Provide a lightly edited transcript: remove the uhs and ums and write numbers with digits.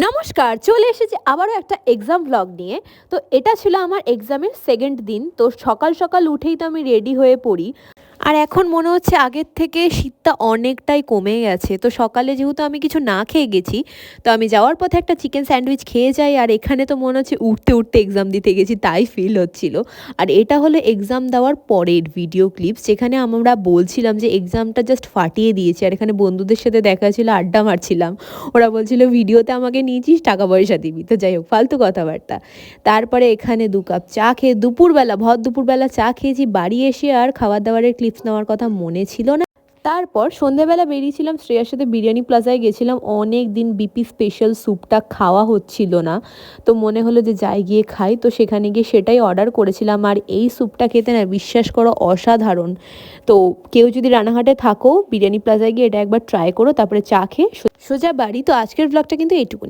নমস্কার, চলে এসেছি আবারও একটা এক্সাম ভ্লগ নিয়ে। তো এটা ছিল আমার এক্সামের সেকেন্ড দিন। তো সকাল সকাল উঠেই তো আমি রেডি হয়ে পড়ি। আর এখন মনে হচ্ছে আগের থেকে শীতটা অনেকটাই কমে গেছে। তো সকালে যেহেতু আমি কিছু না খেয়ে গেছি, তো আমি যাওয়ার পথে একটা চিকেন স্যান্ডউইচ খেয়ে যাই। আর এখানে তো মনে হচ্ছে উঠতে উঠতে এক্সাম দিতে গেছি, তাই ফিল হচ্ছিল। আর এটা হলো এক্সাম দেওয়ার পরের ভিডিও ক্লিপস, যেখানে আমরা বলছিলাম যে এক্সামটা জাস্ট ফাটিয়ে দিয়েছি। আর এখানে বন্ধুদের সাথে দেখা ছিল, আড্ডা মারছিলাম। ওরা বলছিল ভিডিওতে আমাকে নিয়েছিস, টাকা পয়সা দিবি। তো যাই হোক, ফালতু কথাবার্তা। তারপরে এখানে 2 কাপ চা খেয়ে দুপুরবেলা, ভর দুপুরবেলা চা খেয়েছি। বাড়ি এসে আর খাবার দাবারের ক্লিপস নেওয়ার কথা মনে ছিল না। তারপর সন্ধ্যেবেলা বেরিয়েছিলাম, শ্রেয়ার সাথে বিরিয়ানি প্লাজায় গেছিলাম। অনেক দিন বিপি স্পেশাল স্যুপটা খাওয়া হচ্ছিল না, তো মনে হলো যে যাই গিয়ে খাই। তো সেখানে গিয়ে সেটাই অর্ডার করেছিলাম। আর এই স্যুপটা খেতে না, বিশ্বাস করো, অসাধারণ। তো কেউ যদি রানাঘাটে থাকো, বিরিয়ানি প্লাজায় গিয়ে এটা একবার ট্রাই করো, তারপরে চা খেয়ে সোজা বাড়ি। তো আজকের ব্লগটা কিন্তু এইটুকু।